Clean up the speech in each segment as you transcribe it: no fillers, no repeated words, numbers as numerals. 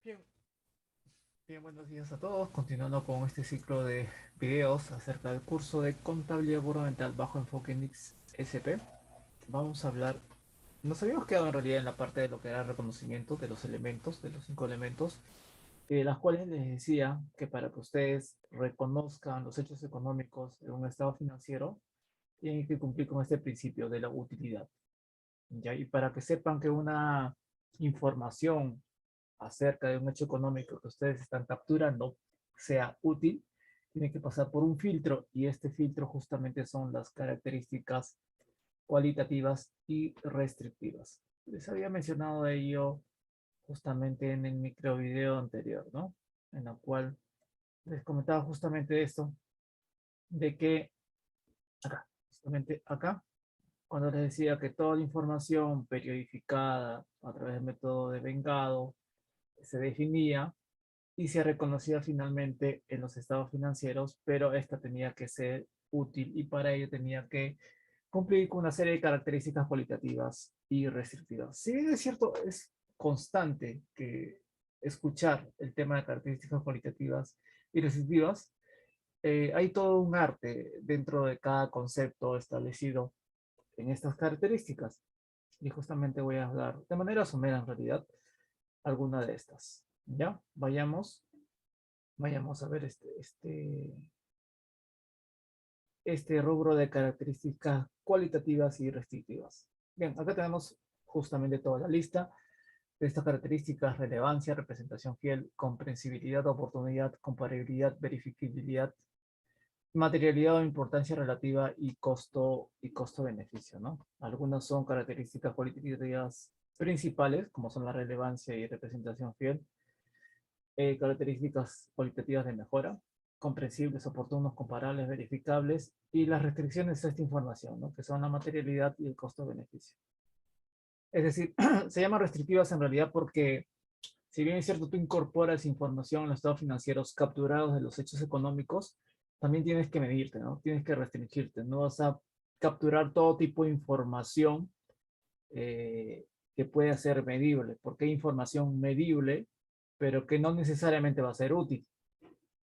Bien, bien, buenos días a todos. Continuando con este ciclo de videos acerca del curso de contabilidad gubernamental bajo enfoque NICS SP. Vamos a hablar, nos habíamos quedado en realidad en la parte de lo que era el reconocimiento de los elementos, de los 5 elementos, de las cuales les decía que para que ustedes reconozcan los hechos económicos de un estado financiero, tienen que cumplir con este principio de la utilidad. ¿Ya? Y para que sepan que una información acerca de un hecho económico que ustedes están capturando sea útil, tiene que pasar por un filtro y este filtro justamente son las características cualitativas y restrictivas. Les había mencionado ello justamente en el micro video anterior, ¿no? En la cual les comentaba justamente esto, de que acá, justamente acá, cuando les decía que toda la información periodificada a través del método de Vengado se definía y se reconocía finalmente en los estados financieros, pero esta tenía que ser útil y para ello tenía que cumplir con una serie de características cualitativas y restrictivas. Si bien es cierto, es constante que escuchar el tema de características cualitativas y restrictivas, hay todo un arte dentro de cada concepto establecido en estas características. Y justamente voy a hablar de manera somera en realidad alguna de estas. ¿Ya? Vayamos a ver este rubro de características cualitativas y restrictivas. Bien, acá tenemos justamente toda la lista de estas características: relevancia, representación fiel, comprensibilidad, oportunidad, comparabilidad, verificabilidad, materialidad o importancia relativa y costo-beneficio, ¿no? Algunas son características cualitativas principales, como son la relevancia y representación fiel, características cualitativas de mejora, comprensibles, oportunos, comparables, verificables, y las restricciones a esta información, ¿no? Que son la materialidad y el costo-beneficio. Es decir, se llaman restrictivas en realidad porque, si bien es cierto, tú incorporas información en los estados financieros capturados de los hechos económicos, también tienes que medirte, ¿no? Tienes que restringirte. No vas a capturar todo tipo de información eh, que pueda ser medible, porque hay información medible, pero que no necesariamente va a ser útil,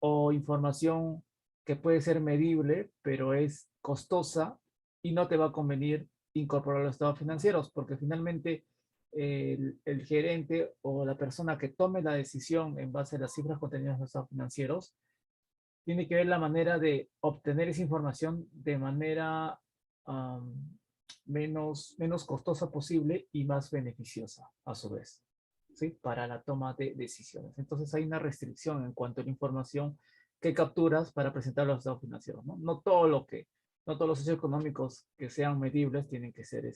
o información que puede ser medible, pero es costosa y no te va a convenir incorporar los estados financieros, porque finalmente el gerente o la persona que tome la decisión en base a las cifras contenidas en los estados financieros tiene que ver la manera de obtener esa información de manera um, menos costosa posible y más beneficiosa a su vez, ¿sí? Para la toma de decisiones. Entonces hay una restricción en cuanto a la información que capturas para presentar los estados financieros, ¿no? No todos los hechos económicos que sean medibles tienen que ser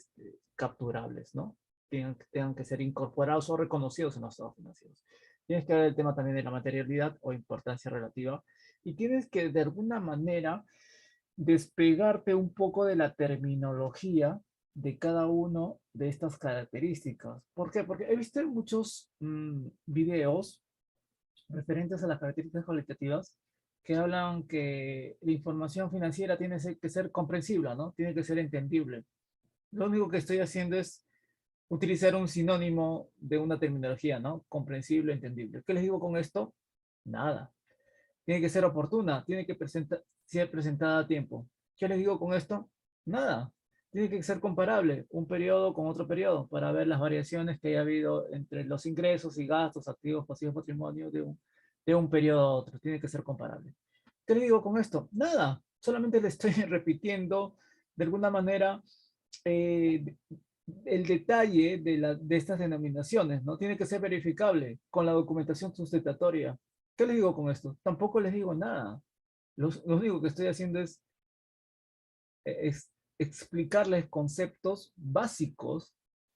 capturables, ¿no? Tengan que ser incorporados o reconocidos en los estados financieros. Tienes que ver el tema también de la materialidad o importancia relativa y tienes que de alguna manera despegarte un poco de la terminología de cada uno de estas características. ¿Por qué? Porque he visto muchos videos referentes a las características cualitativas que hablan que la información financiera tiene que ser comprensible, ¿no? Tiene que ser entendible. Lo único que estoy haciendo es utilizar un sinónimo de una terminología, ¿no? Comprensible, entendible. ¿Qué les digo con esto? Nada. Tiene que ser oportuna, tiene que ser presentada a tiempo. ¿Qué les digo con esto? Nada. Tiene que ser comparable un periodo con otro periodo para ver las variaciones que haya habido entre los ingresos y gastos, activos, pasivos, patrimonio de un periodo a otro. Tiene que ser comparable. ¿Qué les digo con esto? Nada. Solamente le estoy repitiendo de alguna manera eh, el detalle de estas denominaciones, ¿no? Tiene que ser verificable con la documentación sustentatoria. ¿Qué les digo con esto? Tampoco les digo nada. Lo único que estoy haciendo es explicarles conceptos básicos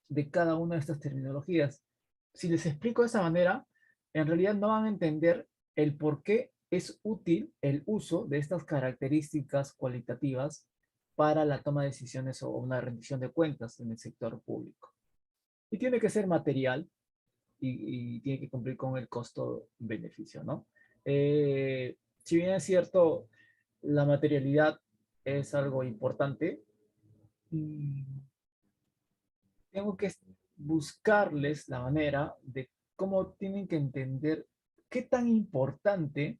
de cada una de estas terminologías. Si les explico de esa manera, en realidad no van a entender el por qué es útil el uso de estas características cualitativas para la toma de decisiones o una rendición de cuentas en el sector público. Y tiene que ser material y tiene que cumplir con el costo-beneficio, ¿no? Si bien es cierto, la materialidad es algo importante, tengo que buscarles la manera de cómo tienen que entender qué tan importante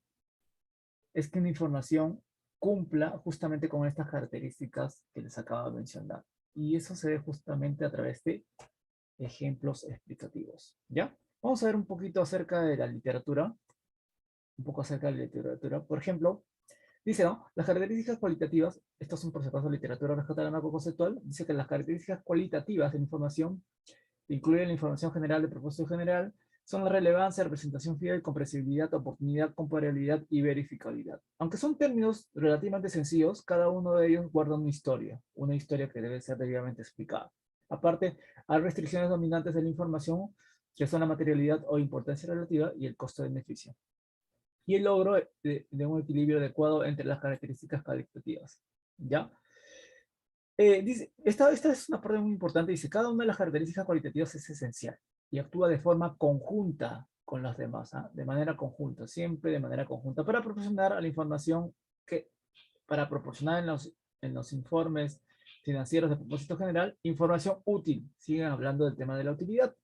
es que una información cumpla justamente con estas características que les acabo de mencionar. Y eso se ve justamente a través de ejemplos explicativos, ¿ya? Vamos a ver un poquito acerca de la literatura, un poco acerca de la literatura. Por ejemplo, dice, ¿no? Las características cualitativas, estos son por si acaso literatura rescatada en marco conceptual, dice que las características cualitativas de la información incluyen la información general de propósito general, son la relevancia, representación fiel, comprensibilidad, oportunidad, comparabilidad y verificabilidad. Aunque son términos relativamente sencillos, cada uno de ellos guarda una historia que debe ser debidamente explicada. Aparte, hay restricciones dominantes de la información, que son la materialidad o importancia relativa y el costo-beneficio. Y el logro de un equilibrio adecuado entre las características cualitativas. ¿Ya? Dice, esta es una parte muy importante, dice, cada una de las características cualitativas es esencial y actúa de forma conjunta con las demás, ¿ah? De manera conjunta, siempre de manera conjunta, para proporcionar a la información que, para proporcionar en los informes financieros de propósito general, información útil, siguen hablando del tema de la utilidad,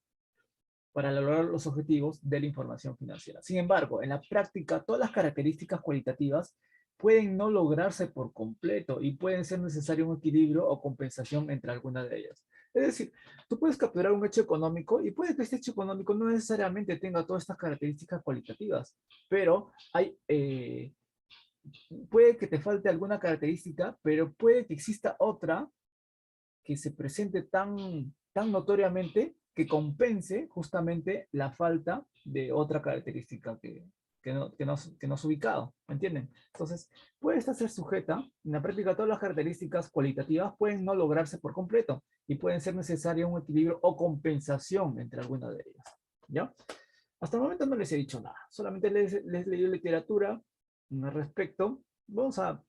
para lograr los objetivos de la información financiera. Sin embargo, en la práctica, todas las características cualitativas pueden no lograrse por completo y pueden ser necesario un equilibrio o compensación entre algunas de ellas. Es decir, tú puedes capturar un hecho económico y puede que este hecho económico no necesariamente tenga todas estas características cualitativas, pero puede que te falte alguna característica, pero puede que exista otra que se presente tan notoriamente que compense justamente la falta de otra característica que no has ubicado, ¿me entienden? Entonces, puede estar ser sujeta, en la práctica todas las características cualitativas pueden no lograrse por completo y pueden ser necesario un equilibrio o compensación entre algunas de ellas, ¿ya? Hasta el momento no les he dicho nada, solamente les he leído literatura al respecto. Vamos a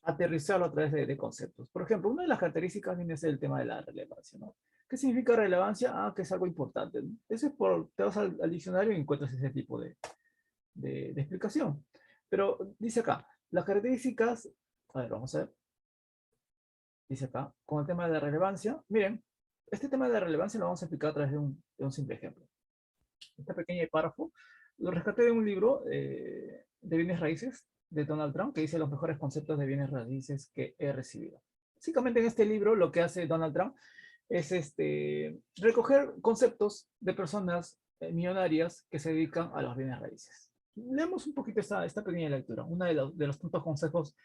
aterrizarlo a través de conceptos. Por ejemplo, una de las características viene a ser el tema de la relevancia, ¿no? ¿Qué significa relevancia? Ah, que es algo importante, ¿no? Eso es te vas al diccionario y encuentras ese tipo de explicación. Pero dice acá, las características, a ver, vamos a ver, dice acá, con el tema de la relevancia, miren, este tema de la relevancia lo vamos a explicar a través de un simple ejemplo. Este pequeño párrafo lo rescaté de un libro de bienes raíces de Donald Trump que dice los mejores conceptos de bienes raíces que he recibido. Básicamente en este libro lo que hace Donald Trump es recoger conceptos de personas millonarias que se dedican a los bienes raíces. Leemos un poquito esta pequeña lectura. Uno de los tantos consejos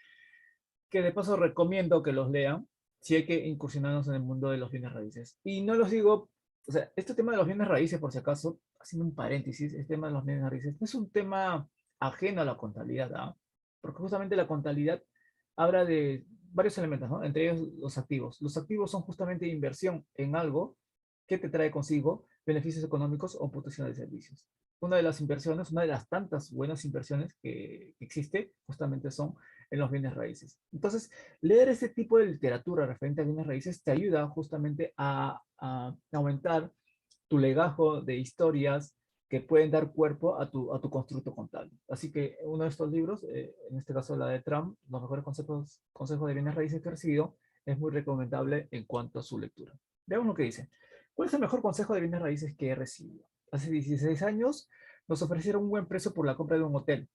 que de paso recomiendo que los lean si hay que incursionarnos en el mundo de los bienes raíces. Y no los digo, o sea, este tema de los bienes raíces, por si acaso, haciendo un paréntesis, este tema de los bienes raíces no es un tema ajeno a la contabilidad, ¿ah? Porque justamente la contabilidad habla de varios elementos, ¿no? Entre ellos los activos. Los activos son justamente inversión en algo que te trae consigo beneficios económicos o protección de servicios. Una de las inversiones, una de las tantas buenas inversiones que existe, justamente son en los bienes raíces. Entonces, leer este tipo de literatura referente a bienes raíces te ayuda justamente a aumentar tu legajo de historias que pueden dar cuerpo a tu constructo contable. Así que uno de estos libros, en este caso la de Trump, los mejores consejos de bienes raíces que he recibido, es muy recomendable en cuanto a su lectura. Veamos lo que dice. ¿Cuál es el mejor consejo de bienes raíces que he recibido? Hace 16 años nos ofrecieron un buen precio por la compra de un hotel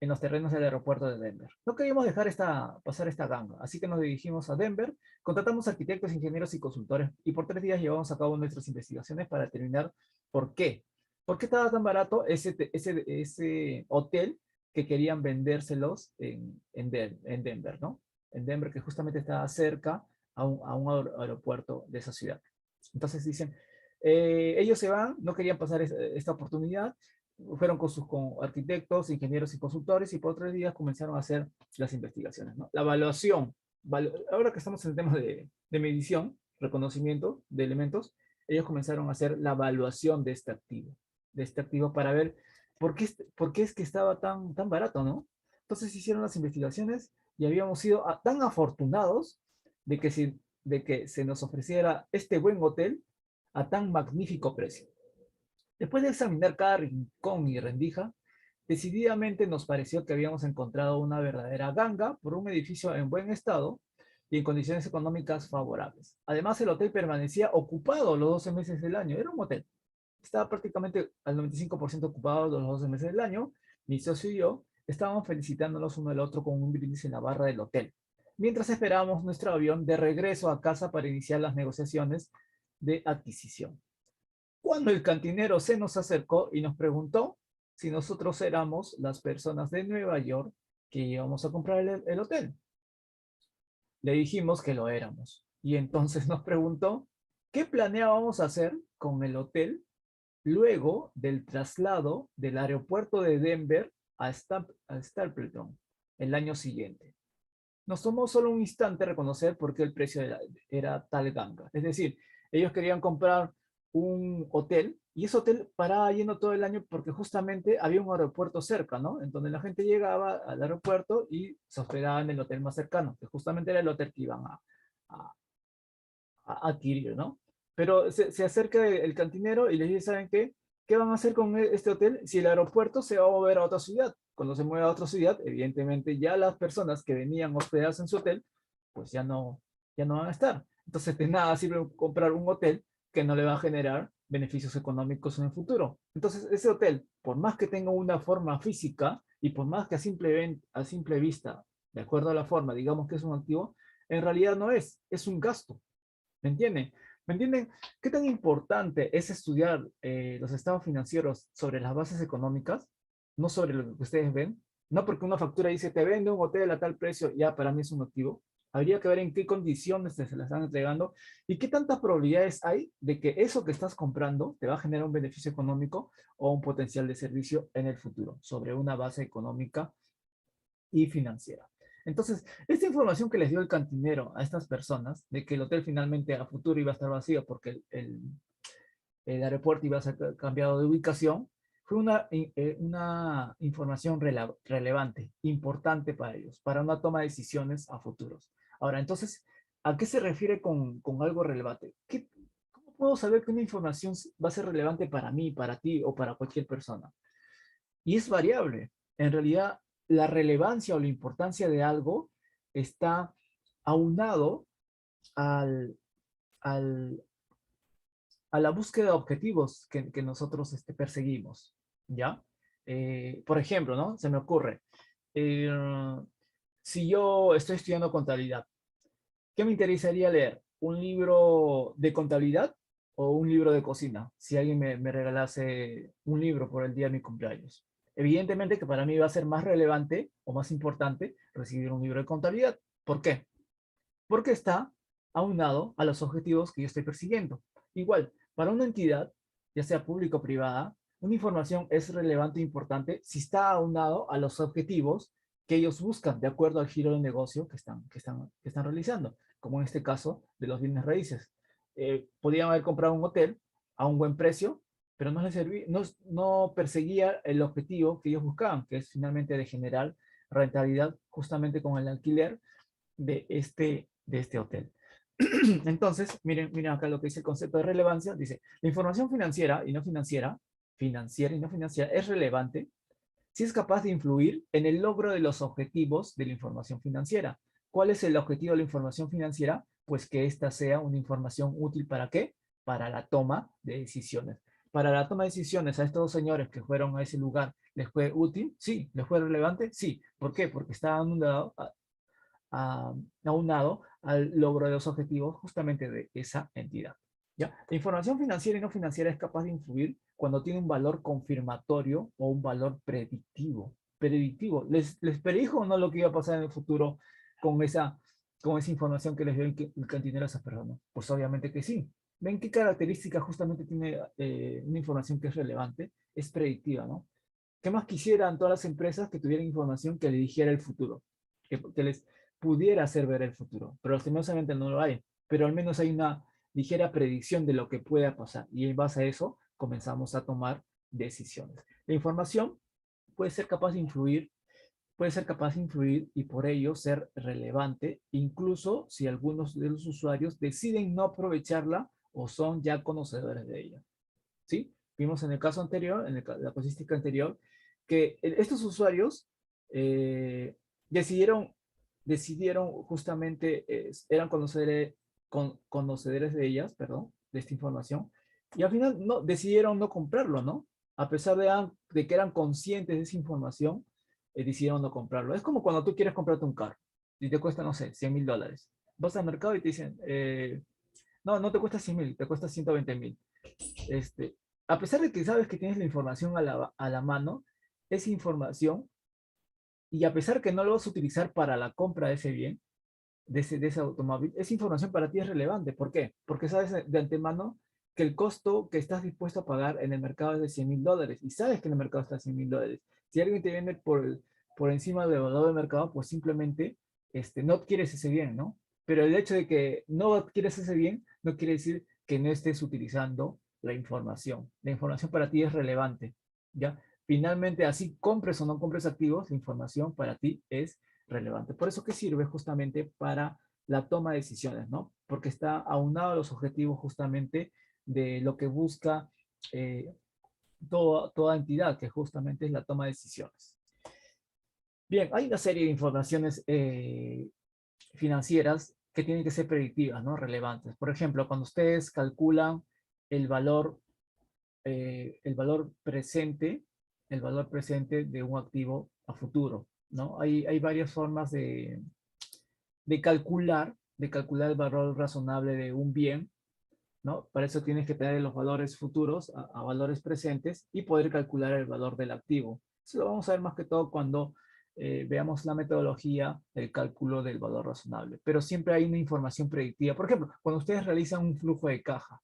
en los terrenos del aeropuerto de Denver. No queríamos dejar pasar esta ganga, así que nos dirigimos a Denver, contratamos arquitectos, ingenieros y consultores y por 3 días llevamos a cabo nuestras investigaciones para determinar por qué. ¿Por qué estaba tan barato ese hotel que querían vendérselos en Denver, ¿no? En Denver, que justamente estaba cerca a un aeropuerto de esa ciudad. Entonces dicen, ellos se van, no querían pasar esta oportunidad, fueron con arquitectos, ingenieros y consultores y por 3 días comenzaron a hacer las investigaciones, ¿no? La evaluación, ahora que estamos en el tema de medición, reconocimiento de elementos, ellos comenzaron a hacer la evaluación de este activo para ver por qué es que estaba tan barato, ¿no? Entonces hicieron las investigaciones y habíamos sido tan afortunados de que se nos ofreciera este buen hotel a tan magnífico precio. Después de examinar cada rincón y rendija, decididamente nos pareció que habíamos encontrado una verdadera ganga por un edificio en buen estado y en condiciones económicas favorables. Además, el hotel permanecía ocupado los 12 meses del año. Era un hotel. estaba prácticamente al 95% ocupado los 12 meses del año. Mi socio y yo estábamos felicitándonos uno al otro con un brindis en la barra del hotel, mientras esperábamos nuestro avión de regreso a casa para iniciar las negociaciones de adquisición. Cuando el cantinero se nos acercó y nos preguntó si nosotros éramos las personas de Nueva York que íbamos a comprar el hotel. Le dijimos que lo éramos. Y entonces nos preguntó qué planeábamos hacer con el hotel luego del traslado del aeropuerto de Denver a Stapleton el año siguiente. Nos tomó solo un instante reconocer por qué el precio era tal ganga. Es decir, ellos querían comprar un hotel y ese hotel paraba lleno todo el año porque justamente había un aeropuerto cerca, ¿no? En donde la gente llegaba al aeropuerto y se hospedaba en el hotel más cercano, que justamente era el hotel que iban a, a adquirir, ¿no? Pero se acerca el cantinero y les dice, ¿saben qué? ¿Qué van a hacer con este hotel si el aeropuerto se va a mover a otra ciudad? Cuando se mueve a otra ciudad, evidentemente ya las personas que venían hospedadas en su hotel, pues ya no van a estar. Entonces de nada sirve comprar un hotel que no le va a generar beneficios económicos en el futuro. Entonces ese hotel, por más que tenga una forma física y por más que a simple vista, de acuerdo a la forma, digamos que es un activo, en realidad no es un gasto. ¿Me entienden? ¿Me entienden? ¿Qué tan importante es estudiar los estados financieros sobre las bases económicas? No sobre lo que ustedes ven. No porque una factura dice, te vende un hotel a tal precio, ya para mí es un activo. Habría que ver en qué condiciones se la están entregando y qué tantas probabilidades hay de que eso que estás comprando te va a generar un beneficio económico o un potencial de servicio en el futuro sobre una base económica y financiera. Entonces, esta información que les dio el cantinero a estas personas, de que el hotel finalmente a futuro iba a estar vacío porque el aeropuerto iba a ser cambiado de ubicación, fue una información relevante, importante para ellos, para una toma de decisiones a futuros. Ahora, entonces, ¿a qué se refiere con algo relevante? ¿Cómo puedo saber que una información va a ser relevante para mí, para ti o para cualquier persona? Y es variable. En realidad, la relevancia o la importancia de algo está aunado al, al, a la búsqueda de objetivos que nosotros perseguimos, ¿ya? Por ejemplo, ¿no? Se me ocurre, eh, si yo estoy estudiando contabilidad, ¿qué me interesaría leer? ¿Un libro de contabilidad o un libro de cocina? Si alguien me regalase un libro por el día de mi cumpleaños. Evidentemente que para mí va a ser más relevante o más importante recibir un libro de contabilidad. ¿Por qué? Porque está aunado a los objetivos que yo estoy persiguiendo. Igual, para una entidad, ya sea pública o privada, una información es relevante e importante si está aunado a los objetivos que ellos buscan de acuerdo al giro de negocio que están realizando, como en este caso de los bienes raíces. Podrían haber comprado un hotel a un buen precio, pero no, les servía, no perseguía el objetivo que ellos buscaban, que es finalmente de generar rentabilidad justamente con el alquiler de este hotel. Entonces, miren acá lo que dice el concepto de relevancia. Dice, la información financiera y no financiera, financiera y no financiera, es relevante si es capaz de influir en el logro de los objetivos de la información financiera. ¿Cuál es el objetivo de la información financiera? Pues que ésta sea una información útil ¿para qué? Para la toma de decisiones. Para la toma de decisiones a estos dos señores que fueron a ese lugar, ¿les fue útil? Sí. ¿Les fue relevante? Sí. ¿Por qué? Porque estaban aunado al logro de los objetivos justamente de esa entidad. ¿Ya? La información financiera y no financiera es capaz de influir cuando tiene un valor confirmatorio o un valor predictivo. Predictivo. ¿Les predijo o no lo que iba a pasar en el futuro con con esa información que les dio el cantinero a esas personas? Pues obviamente que sí. ¿Ven qué característica justamente tiene una información que es relevante? Es predictiva, ¿no? ¿Qué más quisieran todas las empresas que tuvieran información que le dijera el futuro? Que les pudiera hacer ver el futuro, pero lastimosamente no lo hay. Pero al menos hay una ligera predicción de lo que pueda pasar y en base a eso comenzamos a tomar decisiones. La información puede ser capaz de influir, puede ser capaz de influir y por ello ser relevante, incluso si algunos de los usuarios deciden no aprovecharla o son ya conocedores de ella. ¿Sí? Vimos en el caso anterior, en la casuística anterior, que estos usuarios eh, decidieron, decidieron justamente, eran conocedores de ellas, perdón, de esta información, Y al final no, decidieron no comprarlo, ¿no? A pesar de que eran conscientes de esa información, decidieron no comprarlo. Es como cuando tú quieres comprarte un carro y te cuesta, no sé, $100,000. Vas al mercado y te dicen, no, no te cuesta 100,000, te cuesta 120,000. Este, a pesar de que sabes que tienes la información a la mano, esa información, y a pesar que no lo vas a utilizar para la compra de ese bien, de ese automóvil, esa información para ti es relevante. ¿Por qué? Porque sabes de antemano que el costo que estás dispuesto a pagar en el mercado es de $100,000 y sabes que en el mercado está $100,000. Si alguien te vende por encima del valor del mercado, pues simplemente no adquieres ese bien, ¿no? Pero el hecho de que no adquieres ese bien no quiere decir que no estés utilizando la información. La información para ti es relevante, ¿ya? Finalmente, así compres o no compres activos, la información para ti es relevante. Por eso que sirve justamente para la toma de decisiones, ¿no? Porque está aunado a los objetivos justamente de lo que busca toda entidad, que justamente es la toma de decisiones. Bien, hay una serie de informaciones financieras que tienen que ser predictivas, ¿no? Relevantes. Por ejemplo, cuando ustedes calculan el valor, el valor presente, el valor presente de un activo a futuro, ¿no? Hay varias formas de calcular el valor razonable de un bien, ¿no? Para eso tienes que tener los valores futuros a valores presentes y poder calcular el valor del activo. Eso lo vamos a ver más que todo cuando veamos la metodología del cálculo del valor razonable. Pero siempre hay una información predictiva. Por ejemplo, cuando ustedes realizan un flujo de caja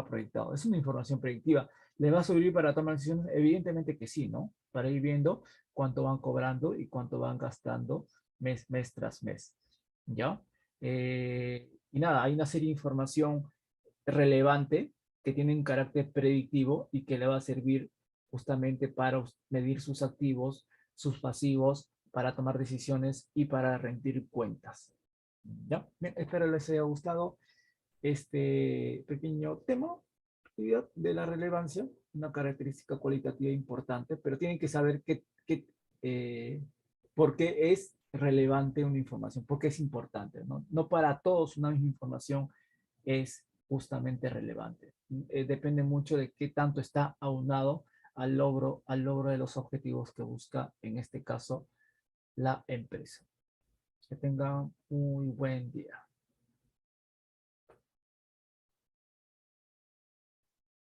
proyectado, es una información predictiva. ¿Les va a servir para tomar decisiones? Evidentemente que sí, ¿no? Para ir viendo cuánto van cobrando y cuánto van gastando mes tras mes. ¿Ya? Y nada, hay una serie de información relevante que tiene un carácter predictivo y que le va a servir justamente para medir sus activos, sus pasivos, para tomar decisiones y para rendir cuentas. ¿Ya? Bien, espero les haya gustado este pequeño tema de la relevancia, una característica cualitativa importante, pero tienen que saber por qué es relevante una información, por qué es importante, ¿no? No para todos una misma información es justamente relevante. Depende mucho de qué tanto está aunado al logro de los objetivos que busca, en este caso, la empresa. Que tengan un muy buen día.